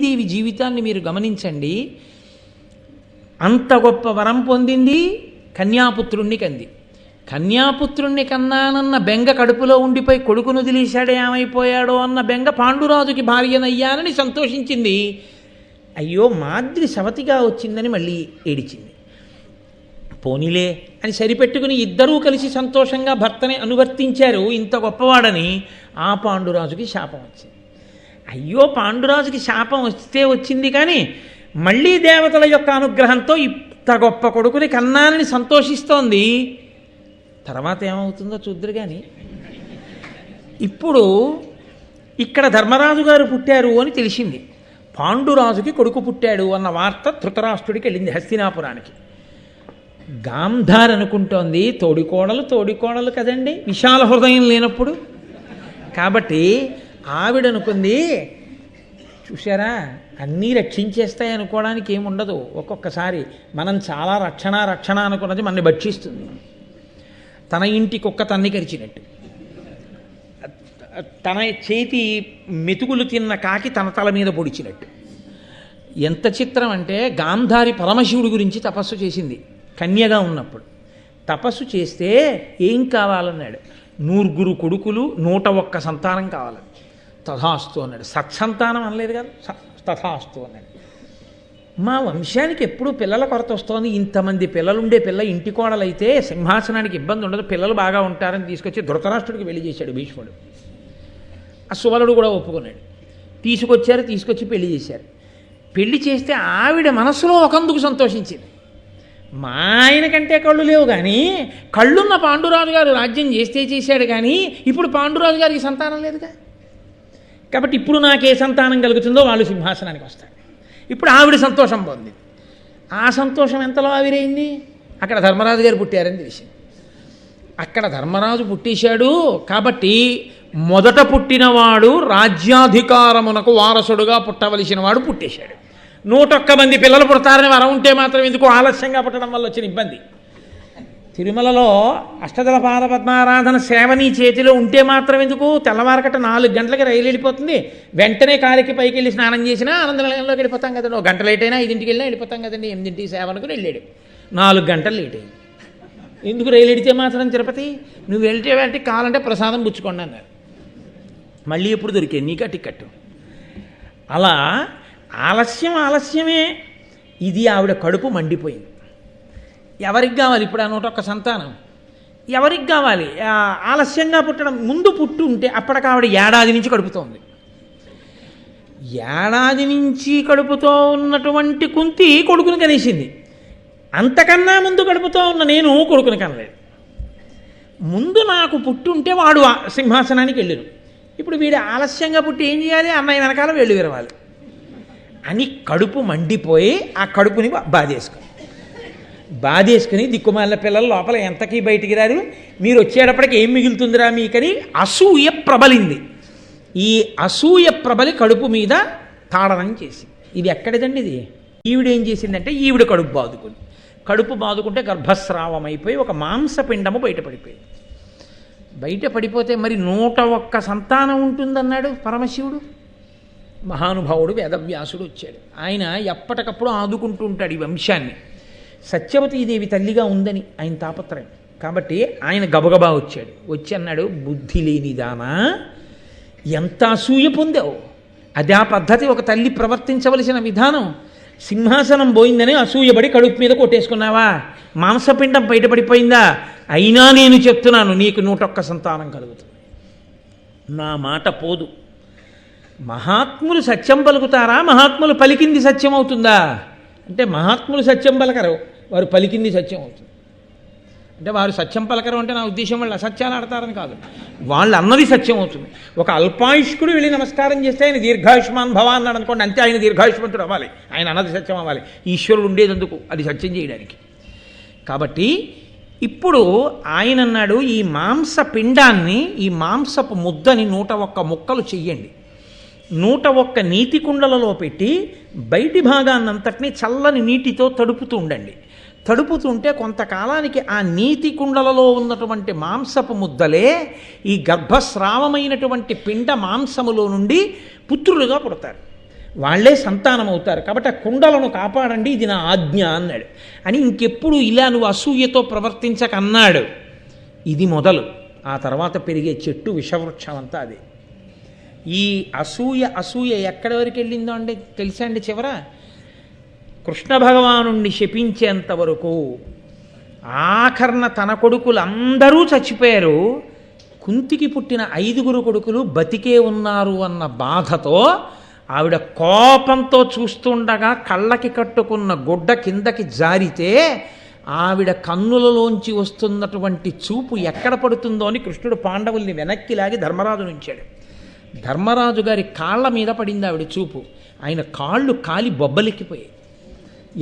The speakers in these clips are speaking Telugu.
దేవి జీవితాన్ని మీరు గమనించండి. అంత గొప్ప వరం పొందింది, కన్యాపుత్రుణ్ణి కంది. కన్యాపుత్రుణ్ణి కన్నానన్న బెంగ కడుపులో ఉండిపోయి కొడుకును వదిలేశాడే ఏమైపోయాడో అన్న బెంగ పాండురాజుకి భార్యనయ్యానని సంతోషించింది. అయ్యో మాద్రి సవతిగా వచ్చిందని మళ్ళీ ఏడిచింది. పోనీలే అని సరిపెట్టుకుని ఇద్దరూ కలిసి సంతోషంగా భర్తని అనువర్తించారు. ఇంత గొప్పవాడని ఆ పాండురాజుకి శాపం వచ్చింది. అయ్యో పాండురాజుకి శాపం వస్తే వచ్చింది, కానీ మళ్ళీ దేవతల యొక్క అనుగ్రహంతో ఇంత గొప్ప కొడుకుని కన్నానని సంతోషిస్తోంది. తర్వాత ఏమవుతుందో చూద్దరు. కానీ ఇప్పుడు ఇక్కడ ధర్మరాజు గారు పుట్టారు అని తెలిసింది. పాండురాజుకి కొడుకు పుట్టాడు అన్న వార్త ధృతరాష్ట్రుడికి వెళ్ళింది, హస్తినాపురానికి. గాంధార్ అనుకుంటోంది తోడికోడలు కదండి, విశాల హృదయం లేనప్పుడు. కాబట్టి ఆవిడనుకుంది, చూశారా అన్నీ రక్షించేస్తాయి అనుకోవడానికి ఏముండదు. ఒక్కొక్కసారి మనం చాలా రక్షణ అనుకున్నది మనని భక్షిస్తుంది. తన ఇంటి కుక్క తన్ని కరిచినట్టు, తన చేతి మెతుకులు తిన్న కాకి తన తల మీద పొడిచినట్టు. ఎంత చిత్రం అంటే, గాంధారి పరమశివుడి గురించి తపస్సు చేసింది కన్యగా ఉన్నప్పుడు. తపస్సు చేస్తే ఏం కావాలన్నాడు, 100 కొడుకులు 101 సంతానం కావాలని. తథాస్తు అన్నాడు. సత్సంతానం అనలేదు కదా, తథాస్తు అన్నాడు. మా వంశానికి ఎప్పుడూ పిల్లల కొరత వస్తోంది, ఇంతమంది పిల్లలుండే పిల్ల ఇంటి కోడలైతే సింహాసనానికి ఇబ్బంది ఉండదు, పిల్లలు బాగా ఉంటారని తీసుకొచ్చి ధృతరాష్ట్రుడికి పెళ్లి చేశాడు భీష్ముడు. ఆ సువలుడు కూడా ఒప్పుకున్నాడు. తీసుకొచ్చి పెళ్లి చేశారు. పెళ్లి చేస్తే ఆవిడ మనసులో ఒకందుకు సంతోషించింది. మా ఆయన కంటే కళ్ళు లేవు, కానీ కళ్ళున్న పాండురాజు గారు రాజ్యం చేశాడు, కానీ ఇప్పుడు పాండురాజు గారికి సంతానం లేదుగా. కాబట్టి ఇప్పుడు నాకే సంతానం కలుగుతుందో వాళ్ళు సింహాసనానికి వస్తాడు. ఇప్పుడు ఆవిడ సంతోషం పొందింది. ఆ సంతోషం ఎంతలో ఆవిరైంది, అక్కడ ధర్మరాజు గారు పుట్టారని తెలిసింది. అక్కడ ధర్మరాజు పుట్టేశాడు కాబట్టి మొదట పుట్టినవాడు రాజ్యాధికారమునకు వారసుడుగా పుట్టవలసిన వాడు పుట్టేశాడు. 101 మంది పిల్లలు పుడతారని వరం ఉంటే మాత్రం ఎందుకు ఆలస్యంగా పుట్టడం వల్ల వచ్చిన ఇబ్బంది. తిరుమలలో అష్టదళ పాద పద్మారాధన సేవ నీ చేతిలో ఉంటే మాత్రం ఎందుకు, తెల్లవారకట 4 గంటలకి రైలు వెళ్ళిపోతుంది, వెంటనే కాలికి పైకి వెళ్ళి స్నానం చేసినా ఆనందనిలయంలోకి వెళ్ళిపోతాం కదండి. 1 గంట లేట్ అయినా 5ంటికి వెళ్ళినా వెళ్ళిపోతాం కదండి. 8ంటికి సేవనకు వెళ్ళాడు, 4 గంటలు లేట్ అయింది. ఎందుకు రైలు ఎడితే మాత్రం తిరుపతి, నువ్వు వెళ్తే కావాలంటే ప్రసాదం పుచ్చుకోండి అన్నారు. మళ్ళీ ఎప్పుడు దొరికేది నీకా టికెట్. అలా ఆలస్యమే. ఇది ఆవిడ కడుపు మండిపోయింది. ఎవరికి కావాలి ఇప్పుడు ఆ 101 సంతానం? ఎవరికి కావాలి? ఆలస్యంగా పుట్టడం. ముందు పుట్టు ఉంటే అప్పటికి ఆవిడ ఏడాది నుంచి కడుపుతోంది. ఏడాది నుంచి కడుపుతో ఉన్నటువంటి కుంతి కొడుకుని కనేసింది. అంతకన్నా ముందు కడుపుతో ఉన్న నేను కొడుకుని కనలేదు. ముందు నాకు పుట్టుంటే వాడు సింహాసనానికి వెళ్ళారు. ఇప్పుడు వీడు ఆలస్యంగా పుట్టి ఏం చేయాలి, అన్నయ్య వెనకాల వెళ్ళి విరవాలి అని కడుపు మండిపోయి ఆ కడుపుని బాధేసుకుని దిక్కుమాలిన పిల్లల లోపల ఎంతకీ బయటికి రారు, మీరు వచ్చేటప్పటికి ఏం మిగులుతుందిరా మీకని అసూయ ప్రబలింది. ఈ అసూయ ప్రబలి కడుపు మీద తాడనం చేసి, ఇది ఎక్కడిదండి ఇది? ఈవిడేం చేసిందంటే, ఈవిడ కడుపు బాదుకుంటే గర్భస్రావం అయిపోయి ఒక మాంసపిండము బయటపడిపోతే మరి 101 సంతానం ఉంటుందన్నాడు పరమశివుడు. మహానుభావుడు వేదవ్యాసుడు వచ్చాడు. ఆయన ఎప్పటికప్పుడు ఆదుకుంటూ ఉంటాడు ఈ వంశాన్ని. సత్యవతీదేవి తల్లిగా ఉందని ఆయన తాపత్రయం. కాబట్టి ఆయన గబగబా వచ్చి అన్నాడు, బుద్ధి లేనిదానా, ఎంత అసూయ పొందావు, అదే పద్ధతి ఒక తల్లి ప్రవర్తించవలసిన విధానం. సింహాసనం పోయిందని అసూయపడి కడుపు మీద కొట్టేసుకున్నావా, మాంసపిండం బయటపడిపోయిందా? అయినా నేను చెప్తున్నాను, నీకు 101 సంతానం కలుగుతుంది. నా మాట పోదు. మహాత్ములు సత్యం పలుకుతారా, మహాత్ములు పలికింది సత్యం అవుతుందా అంటే, మహాత్ములు సత్యం పలకరు, వారు పలికింది సత్యం అవుతుంది. అంటే వారు సత్యం పలకరు అంటే నా ఉద్దేశం వాళ్ళు అసత్యాలు ఆడతారని కాదు, వాళ్ళు అన్నది సత్యం అవుతుంది. ఒక అల్పాయుష్కుడు వెళ్ళి నమస్కారం చేస్తే ఆయన దీర్ఘాయుష్మాన్ భవ అన్నాడు అనుకోండి, అంతే, ఆయన దీర్ఘాయుష్మంతుడు అవ్వాలి, ఆయన అన్నది సత్యం అవ్వాలి. ఈశ్వరుడు ఉండేదందుకు అది సత్యం చేయడానికి. కాబట్టి ఇప్పుడు ఆయన అన్నాడు, ఈ మాంస పిండాన్ని, ఈ మాంసపు ముద్దని 101 ముక్కలు చెయ్యండి, 101 నీటి కుండలలో పెట్టి బయటి భాగాన్నంతటినీ చల్లని నీటితో తడుపుతూ ఉండండి. తడుపుతుంటే కొంతకాలానికి ఆ నీటి కుండలలో ఉన్నటువంటి మాంసపు ముద్దలే ఈ గర్భస్రావమైనటువంటి పిండ మాంసములో నుండి పుత్రులుగా పుడతారు. వాళ్ళే సంతానం అవుతారు. కాబట్టి ఆ కుండలను కాపాడండి, ఇది నా ఆజ్ఞ అన్నాడు. అని ఇంకెప్పుడు ఇలా నువ్వు అసూయతో ప్రవర్తించకన్నాడు. ఇది మొదలు. ఆ తర్వాత పెరిగే చెట్టు విషవృక్షం అంతా అదే. ఈ అసూయ ఎక్కడి వరకు వెళ్ళిందో అంటే తెలుసా అండి? చివర కృష్ణ భగవానుణ్ణి శపించేంత వరకు ఆఖరణ తన కొడుకులు అందరూ చచ్చిపోయారు, కుంతికి పుట్టిన 5 కొడుకులు బతికే ఉన్నారు అన్న బాధతో ఆవిడ కోపంతో చూస్తుండగా కళ్ళకి కట్టుకున్న గుడ్డ కిందకి జారితే ఆవిడ కన్నులలోంచి వస్తున్నటువంటి చూపు ఎక్కడ పడుతుందో అని కృష్ణుడు పాండవుల్ని వెనక్కి లాగి ధర్మరాజు నుంచాడు. ధర్మరాజు గారి కాళ్ళ మీద పడింది ఆవిడ చూపు. ఆయన కాళ్ళు కాలి బొబ్బలెక్కిపోయాయి.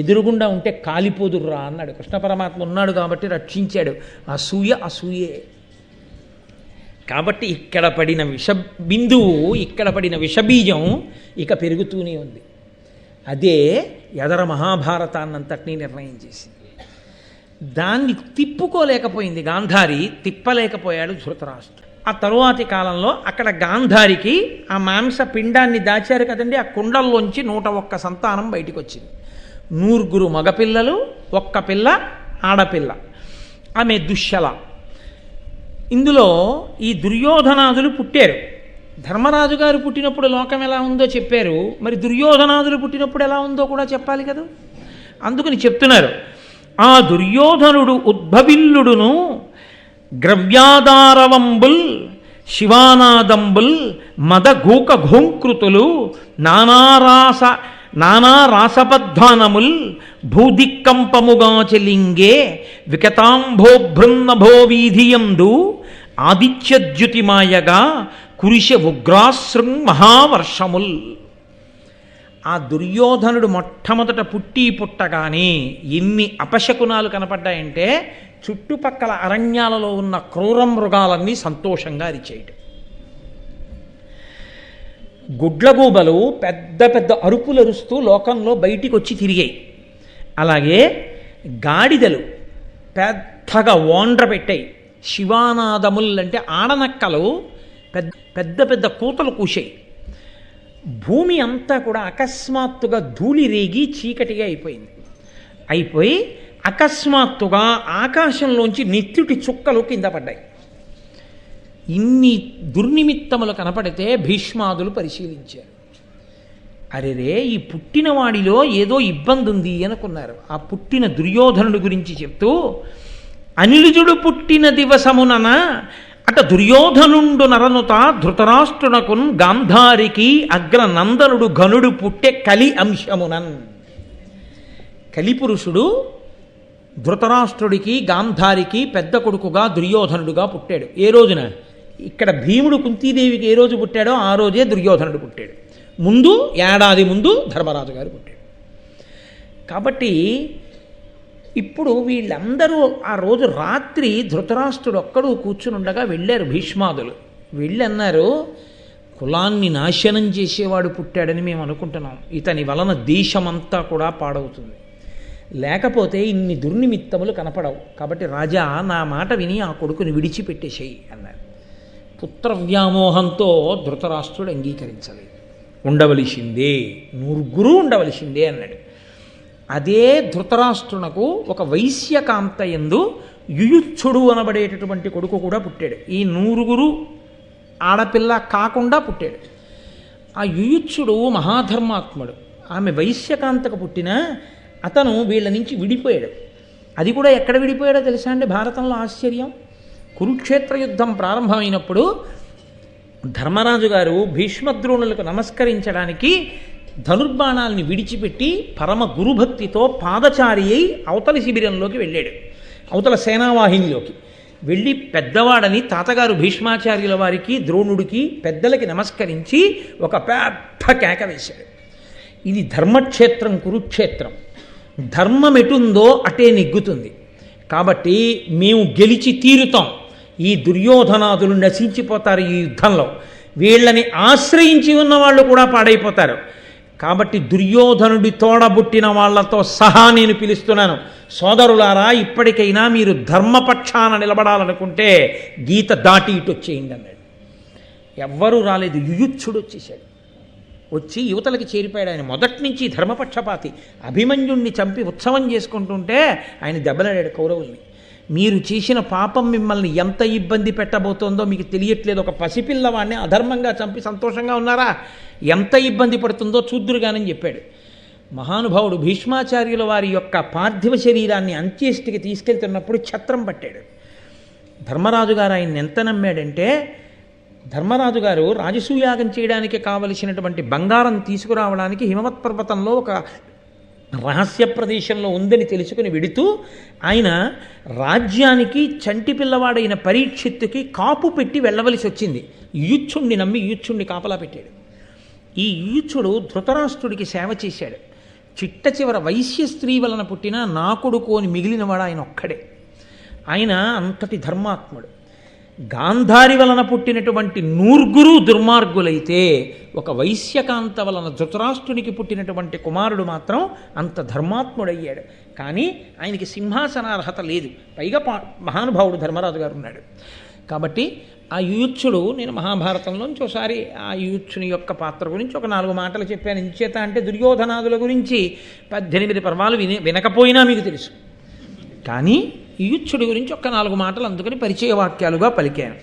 ఎదురుగుండా ఉంటే కాలిపోదుర్రా అన్నాడు. కృష్ణ పరమాత్మ ఉన్నాడు కాబట్టి రక్షించాడు. అసూయే. కాబట్టి ఇక్కడ పడిన బిందువు, ఇక్కడ పడిన విషబీజం ఇక పెరుగుతూనే ఉంది. అదే ఎదర మహాభారతాన్నంతటినీ నిర్ణయం చేసింది. దాన్ని తిప్పుకోలేకపోయింది గాంధారి, తిప్పలేకపోయాడు ధృతరాష్ట్రుడు. ఆ తరువాతి కాలంలో అక్కడ గాంధారికి ఆ మాంస పిండాన్ని దాచారు కదండి, ఆ కుండల్లోంచి 101 సంతానం బయటికి వచ్చింది. 100 మగపిల్లలు, 1 పిల్ల ఆడపిల్ల. ఆమె దుశ్శల. ఇందులో ఈ దుర్యోధనాదులు పుట్టారు. ధర్మరాజు గారు పుట్టినప్పుడు లోకం ఎలా ఉందో చెప్పారు, మరి దుర్యోధనాదులు పుట్టినప్పుడు ఎలా ఉందో కూడా చెప్పాలి కదా. అందుకని చెప్తున్నారు, ఆ దుర్యోధనుడు ఉద్భవిల్లుడును గ్రవ్యాదారవంబుల్ శివానాదంబుల్ మదగూక ఘోంకృతులు నానారాసబద్ధానముల్ భూదిక్కంపముగా చెలింగే వికతాంభోభృన్నభో వీధియందు ఆదిత్యద్యుతిమాయగా కురిశ ఉగ్రాశృం మహావర్షముల్. ఆ దుర్యోధనుడు మొట్టమొదట పుట్టగానే ఎన్ని అపశకునాలు కనపడ్డాయంటే చుట్టుపక్కల అరణ్యాలలో ఉన్న క్రూర మృగాలన్నీ సంతోషంగా అరిచేయటం. గుడ్లగూబలు పెద్ద పెద్ద అరుపులు అరుస్తూ లోకంలో బయటికి వచ్చి తిరిగాయి. అలాగే గాడిదలు పెద్దగా ఓండ్ర పెట్టాయి. శివానాదముల్ అంటే ఆడనక్కలు పెద్ద పెద్ద కూతలు కూశాయి. భూమి అంతా కూడా అకస్మాత్తుగా ధూళి రేగి చీకటిగా అయిపోయి అకస్మాత్తుగా ఆకాశంలోంచి నెత్తుటి చుక్కలు కింద పడ్డాయి. ఇన్ని దుర్నిమిత్తములు కనపడితే భీష్మాదులు పరిశీలించారు. అరెరే, ఈ పుట్టినవాడిలో ఏదో ఇబ్బంది ఉంది అనుకున్నారు. ఆ పుట్టిన దుర్యోధనుడి గురించి చెప్తూ, అనిలుజుడు పుట్టిన దివసమునన అట దుర్యోధనుండు నరనుత ధృతరాష్ట్రునకున్ గాంధారికి అగ్రనందనుడు ఘనుడు పుట్టే కలి అంశమునన్. కలిపురుషుడు ధృతరాష్ట్రుడికి గాంధారికి పెద్ద కొడుకుగా దుర్యోధనుడుగా పుట్టాడు. ఏ రోజున? ఇక్కడ భీముడు కుంతీదేవికి ఏ రోజు పుట్టాడో ఆ రోజే దుర్యోధనుడు పుట్టాడు. ముందు ఏడాది ముందు ధర్మరాజు గారు పుట్టాడు. కాబట్టి ఇప్పుడు వీళ్ళందరూ ఆ రోజు రాత్రి ధృతరాష్ట్రుడు ఒక్కడు కూర్చుని ఉండగా వెళ్ళారు భీష్మాదులు. వెళ్ళి అన్నారు, కులాన్ని నాశనం చేసేవాడు పుట్టాడని మేము అనుకుంటున్నాం, ఇతని వలన దేశమంతా కూడా పాడవుతుంది, లేకపోతే ఇన్ని దుర్నిమిత్తములు కనపడవు. కాబట్టి రాజా, నా మాట విని ఆ కొడుకుని విడిచిపెట్టేసేయి అన్నారు. పుత్ర వ్యామోహంతో ధృతరాష్ట్రుడు అంగీకరించలేదు. ఉండవలసిందే, 100 ఉండవలసిందే అన్నాడు. అదే ధృతరాష్ట్రునకు ఒక వైశ్యకాంత యందు యుయుత్సుడు అనబడేటటువంటి కొడుకు కూడా పుట్టాడు. ఈ 100 ఆడపిల్ల కాకుండా పుట్టాడు. ఆ యుయుత్సుడు మహాధర్మాత్ముడు. ఆమె వైశ్యకాంతకు పుట్టిన అతను వీళ్ళ నుంచి విడిపోయాడు. అది కూడా ఎక్కడ విడిపోయాడో తెలుసా అండి? భారతంలో ఆశ్చర్యం. కురుక్షేత్ర యుద్ధం ప్రారంభమైనప్పుడు ధర్మరాజు గారు భీష్మద్రోణులకు నమస్కరించడానికి ధనుర్బాణాల్ని విడిచిపెట్టి పరమ గురుభక్తితో పాదచారి అయి అవతలి శిబిరంలోకి వెళ్ళాడు. అవతల సేనావాహినిలోకి వెళ్ళి పెద్దవాడని తాతగారు భీష్మాచార్యుల వారికి, ద్రోణుడికి, పెద్దలకి నమస్కరించి ఒక పెద్ద కేక వేశాడు. ఇది ధర్మక్షేత్రం, కురుక్షేత్రం. ధర్మం ఎటుందో అటే నెగ్గుతుంది. కాబట్టి మేము గెలిచి తీరుతాం. ఈ దుర్యోధనాదులు నశించిపోతారు ఈ యుద్ధంలో. వీళ్ళని ఆశ్రయించి ఉన్న వాళ్ళు కూడా పాడైపోతారు. కాబట్టి దుర్యోధనుడి తోడబుట్టిన వాళ్లతో సహా నేను పిలుస్తున్నాను, సోదరులారా, ఇప్పటికైనా మీరు ధర్మపక్షాన నిలబడాలనుకుంటే గీత దాటి ఇటు వచ్చేయండి అన్నాడు. ఎవ్వరూ రాలేదు. యుయుత్సుడు వచ్చేసాడు. వచ్చి యువతలకి చేరిపోయాడు. ఆయన మొదటి నుంచి ధర్మపక్షపాతి. అభిమన్యుణ్ణి చంపి ఉత్సవం చేసుకుంటుంటే ఆయన దెబ్బలాడాడు కౌరవుల్ని. మీరు చేసిన పాపం మిమ్మల్ని ఎంత ఇబ్బంది పెట్టబోతోందో మీకు తెలియట్లేదు. ఒక పసిపిల్లవాడిని అధర్మంగా చంపి సంతోషంగా ఉన్నారా? ఎంత ఇబ్బంది పడుతుందో చూద్దురుగానని చెప్పాడు. మహానుభావుడు భీష్మాచార్యుల వారి యొక్క పార్థివ శరీరాన్ని అంత్యేష్టికి తీసుకెళ్తున్నప్పుడు ఛత్రం పట్టాడు. ధర్మరాజు గారు ఆయన ఎంత నమ్మాడంటే, ధర్మరాజు గారు రాజసూయాగం చేయడానికి కావలసినటువంటి బంగారం తీసుకురావడానికి హిమవత్ పర్వతంలో ఒక రహస్య ప్రదేశంలో ఉందని తెలుసుకుని వెడుతూ ఆయన రాజ్యానికి చంటి పిల్లవాడైన పరీక్షిత్తుకి కాపు పెట్టి వెళ్ళవలసి వచ్చింది. యూచ్చుణ్ణి నమ్మి యూచ్చుణ్ణి కాపలా పెట్టాడు. ఈ యూచ్చుడు ధృతరాష్ట్రుడికి సేవ చేశాడు. చిట్ట చివర వైశ్య స్త్రీ వలన పుట్టిన నా కొడుకు అని మిగిలినవాడు ఆయన ఒక్కడే. ఆయన అంతటి ధర్మాత్ముడు. గాంధారి వలన పుట్టినటువంటి నూర్గురు దుర్మార్గులైతే ఒక వైశ్యకాంత వలన ధృతరాష్ట్రునికి పుట్టినటువంటి కుమారుడు మాత్రం అంత ధర్మాత్ముడయ్యాడు. కానీ ఆయనకి సింహాసనార్హత లేదు. పైగా మహానుభావుడు ధర్మరాజు గారు ఉన్నాడు. కాబట్టి ఆ యూచ్చుడు, నేను మహాభారతంలోంచి ఒకసారి ఆ యూచ్చుని యొక్క పాత్ర గురించి ఒక 4 మాటలు చెప్పాను. ఇంచేత అంటే దుర్యోధనాదుల గురించి 18 పర్వాలు వినకపోయినా మీకు తెలుసు. కానీ యూచ్చుడి గురించి ఒక 4 మాటలు అందుకని పరిచయ వాక్యాలుగా పలికాను.